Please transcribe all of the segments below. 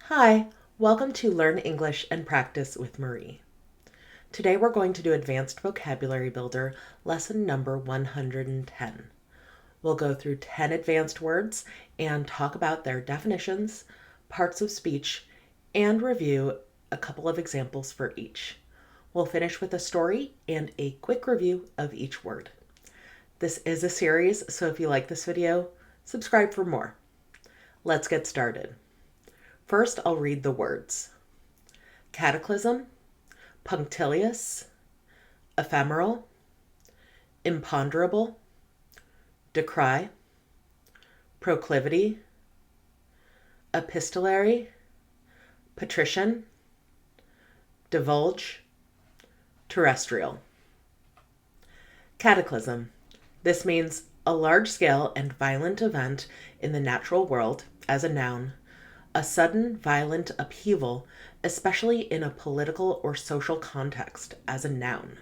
Hi, welcome to Learn English and Practice with Marie. Today we're going to do Advanced Vocabulary Builder, lesson number 110. We'll go through 10 advanced words and talk about their definitions, parts of speech, and review a couple of examples for each. We'll finish with a story and a quick review of each word. This is a series, so if you like this video, subscribe for more. Let's get started. First, I'll read the words. Cataclysm, punctilious, ephemeral, imponderable, decry, proclivity, epistolary, patrician, divulge, terrestrial. Cataclysm. This means a large-scale and violent event in the natural world as a noun. A sudden, violent upheaval, especially in a political or social context, as a noun.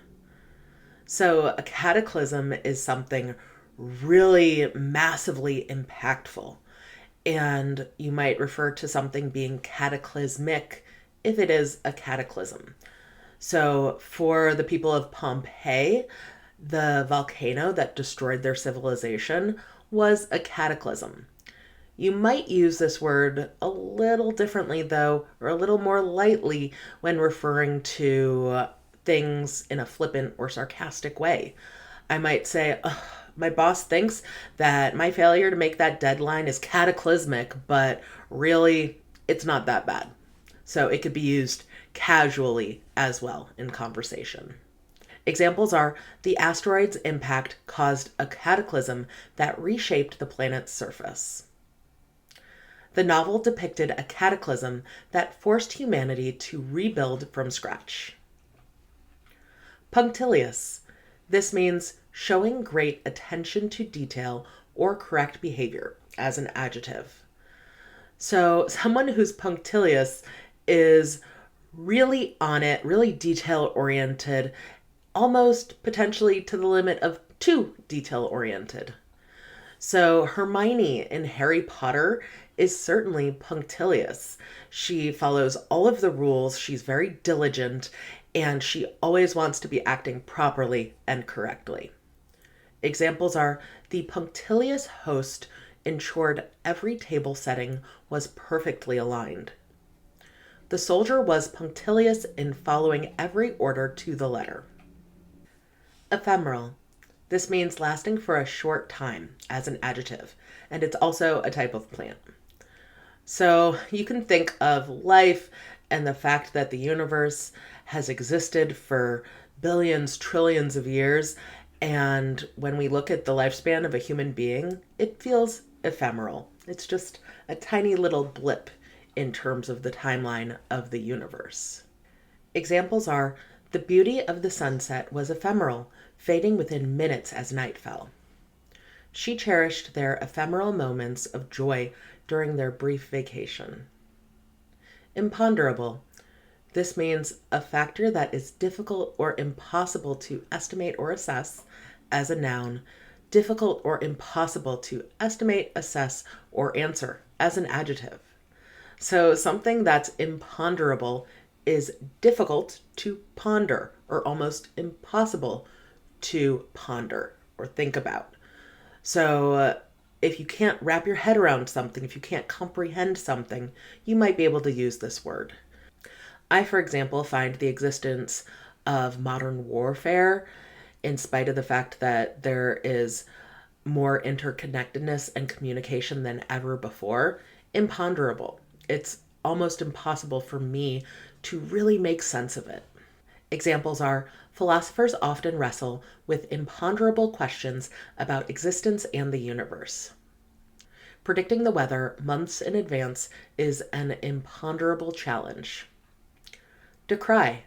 So a cataclysm is something really massively impactful, and you might refer to something being cataclysmic if it is a cataclysm. So for the people of Pompeii, the volcano that destroyed their civilization was a cataclysm. You might use this word a little differently, though, or a little more lightly when referring to things in a flippant or sarcastic way. I might say, my boss thinks that my failure to make that deadline is cataclysmic, but really, it's not that bad. So it could be used casually as well in conversation. Examples are, the asteroid's impact caused a cataclysm that reshaped the planet's surface. The novel depicted a cataclysm that forced humanity to rebuild from scratch. Punctilious. This means showing great attention to detail or correct behavior as an adjective. So someone who's punctilious is really on it, really detail-oriented, almost potentially to the limit of too detail-oriented. So Hermione in Harry Potter is certainly punctilious. She follows all of the rules, she's very diligent, and she always wants to be acting properly and correctly. Examples are, the punctilious host ensured every table setting was perfectly aligned. The soldier was punctilious in following every order to the letter. Ephemeral. This means lasting for a short time as an adjective, and it's also a type of plant. So you can think of life and the fact that the universe has existed for billions, trillions of years, and when we look at the lifespan of a human being, it feels ephemeral. It's just a tiny little blip in terms of the timeline of the universe. Examples are, the beauty of the sunset was ephemeral, fading within minutes as night fell. She cherished their ephemeral moments of joy during their brief vacation. Imponderable. This means a factor that is difficult or impossible to estimate or assess as a noun, difficult or impossible to estimate, assess, or answer as an adjective. So something that's imponderable is difficult to ponder or almost impossible to ponder or think about. So if you can't wrap your head around something, if you can't comprehend something, you might be able to use this word. I, for example, find the existence of modern warfare, in spite of the fact that there is more interconnectedness and communication than ever before, imponderable. It's almost impossible for me to really make sense of it. Examples are, philosophers often wrestle with imponderable questions about existence and the universe. Predicting the weather months in advance is an imponderable challenge. Decry.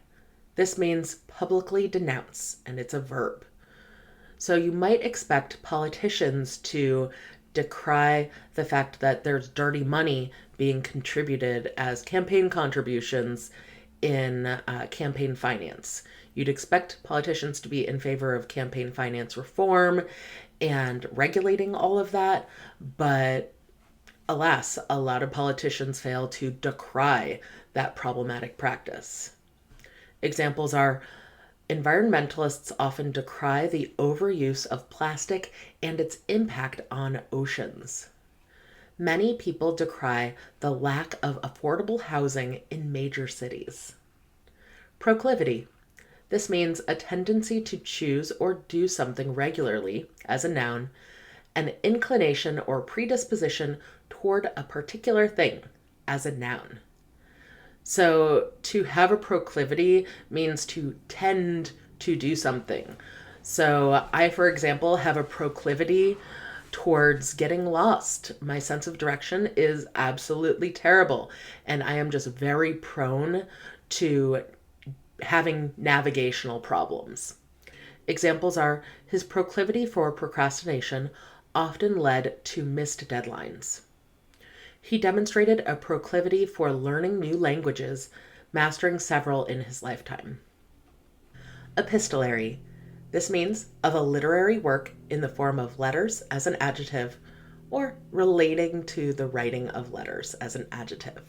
This means publicly denounce, and it's a verb. So you might expect politicians to decry the fact that there's dirty money being contributed as campaign contributions in campaign finance. You'd expect politicians to be in favor of campaign finance reform and regulating all of that, but Alas, a lot of politicians fail to decry that problematic practice. Examples are environmentalists often decry the overuse of plastic and its impact on oceans. Many people decry the lack of affordable housing in major cities. Proclivity. This means a tendency to choose or do something regularly, as a noun, an inclination or predisposition toward a particular thing, as a noun. So to have a proclivity means to tend to do something. So I, for example, have a proclivity towards getting lost. My sense of direction is absolutely terrible, and I am just very prone to having navigational problems. Examples are his proclivity for procrastination often led to missed deadlines. He demonstrated a proclivity for learning new languages, mastering several in his lifetime. Epistolary. This means of a literary work in the form of letters as an adjective, or relating to the writing of letters as an adjective.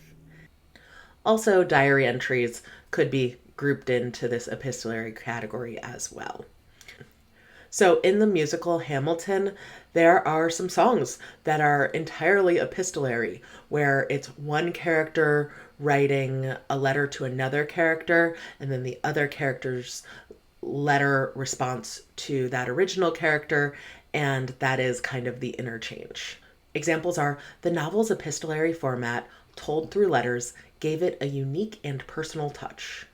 Also, diary entries could be grouped into this epistolary category as well. So in the musical Hamilton, there are some songs that are entirely epistolary, where it's one character writing a letter to another character, and then the other character's letter response to that original character, and that is kind of the interchange. Examples are the novel's epistolary format, told through letters, gave it a unique and personal touch.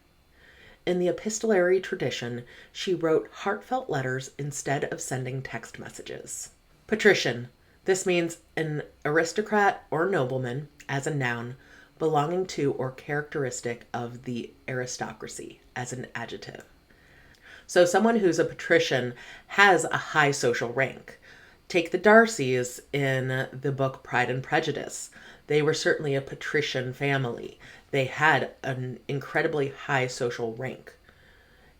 In the epistolary tradition, she wrote heartfelt letters instead of sending text messages. Patrician. This means an aristocrat or nobleman, as a noun, belonging to or characteristic of the aristocracy, as an adjective. So someone who's a patrician has a high social rank. Take the Darcys in the book Pride and Prejudice. They were certainly a patrician family. They had an incredibly high social rank.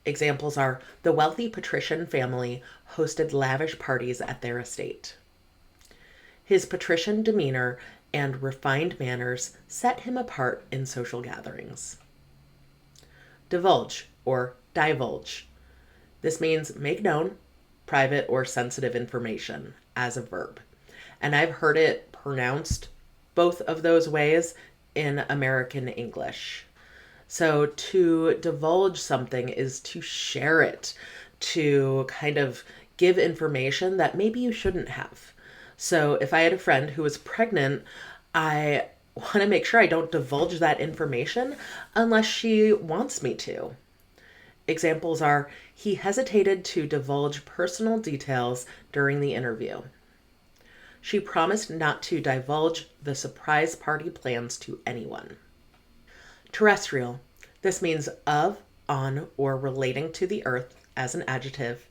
Examples are the wealthy patrician family hosted lavish parties at their estate. His patrician demeanor and refined manners set him apart in social gatherings. Divulge or divulge. This means make known, private or sensitive information as a verb. And I've heard it pronounced both of those ways in American English. So to divulge something is to share it, to kind of give information that maybe you shouldn't have. So if I had a friend who was pregnant, I want to make sure I don't divulge that information unless she wants me to. Examples are he hesitated to divulge personal details during the interview. She promised not to divulge the surprise party plans to anyone. Terrestrial. This means of, on, or relating to the earth as an adjective,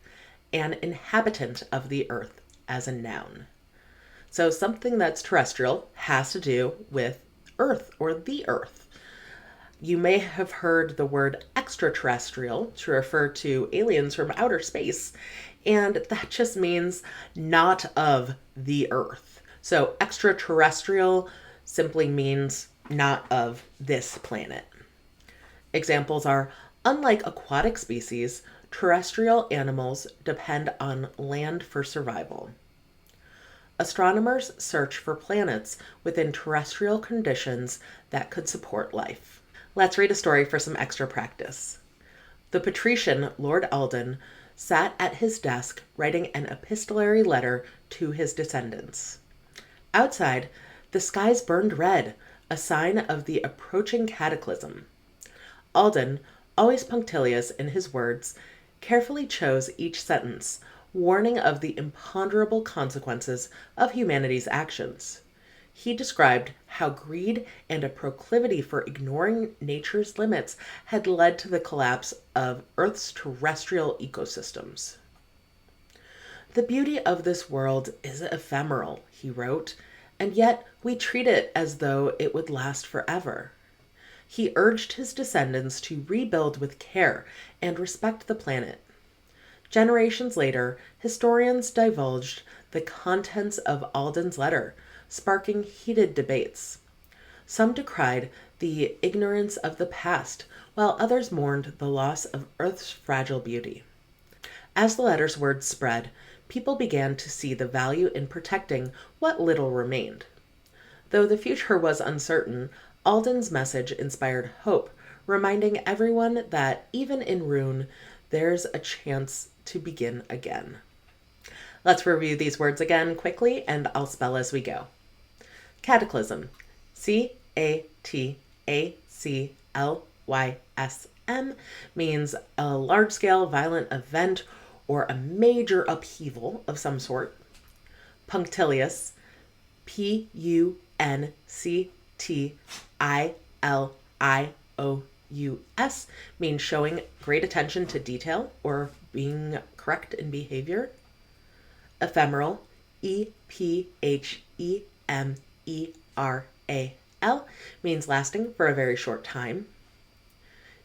and inhabitant of the earth as a noun. So something that's terrestrial has to do with earth or the earth. You may have heard the word extraterrestrial to refer to aliens from outer space, and that just means not of the earth. So extraterrestrial simply means not of this planet. Examples are, unlike aquatic species, terrestrial animals depend on land for survival. Astronomers search for planets within terrestrial conditions that could support life. Let's read a story for some extra practice. The Patrician, Lord Alden, sat at his desk writing an epistolary letter to his descendants. Outside, the skies burned red, a sign of the approaching cataclysm. Alden, always punctilious in his words, carefully chose each sentence, warning of the imponderable consequences of humanity's actions. He described how greed and a proclivity for ignoring nature's limits had led to the collapse of Earth's terrestrial ecosystems. The beauty of this world is ephemeral, he wrote, and yet we treat it as though it would last forever. He urged his descendants to rebuild with care and respect the planet. Generations later, historians divulged the contents of Alden's letter, sparking heated debates. Some decried the ignorance of the past, while others mourned the loss of Earth's fragile beauty. As the letter's word spread, people began to see the value in protecting what little remained. Though the future was uncertain, Alden's message inspired hope, reminding everyone that even in ruin, there's a chance to begin again. Let's review these words again quickly, and I'll spell as we go. Cataclysm. Cataclysm means a large-scale violent event or a major upheaval of some sort. Punctilious. Punctilious means showing great attention to detail or being correct in behavior. Ephemeral. Ephemeral means lasting for a very short time.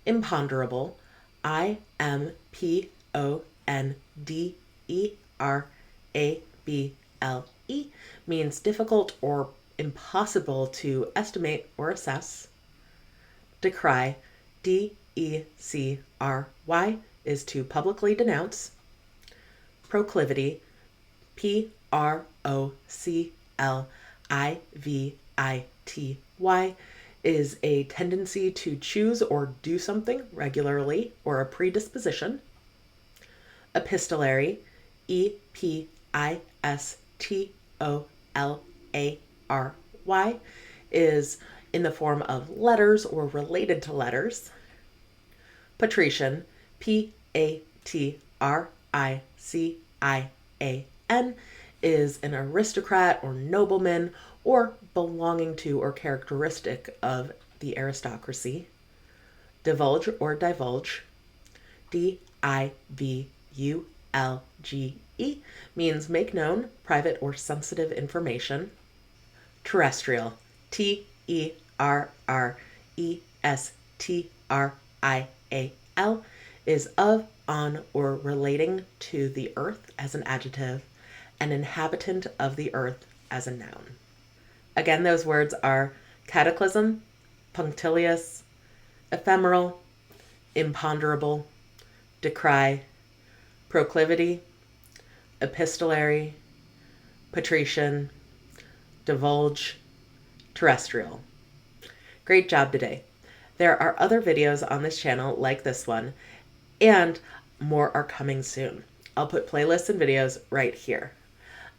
Imponderable. Imponderable means difficult or impossible to estimate or assess. Decry. Decry is to publicly denounce. Proclivity. Proclivity is a tendency to choose or do something regularly or a predisposition. Epistolary. Epistolary is in the form of letters or related to letters. Patrician. Patrician is an aristocrat or nobleman or belonging to or characteristic of the aristocracy. Divulge or divulge. Divulge means make known private or sensitive information. Terrestrial. Terrestrial is of, on, or relating to the earth as an adjective, an inhabitant of the earth as a noun. Again, those words are cataclysm, punctilious, ephemeral, imponderable, decry, proclivity, epistolary, patrician, divulge, terrestrial. Great job today. There are other videos on this channel like this one, and more are coming soon. I'll put playlists and videos right here.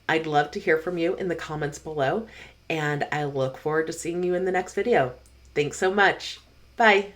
I'd love to hear from you in the comments below, and I look forward to seeing you in the next video. Thanks so much. Bye.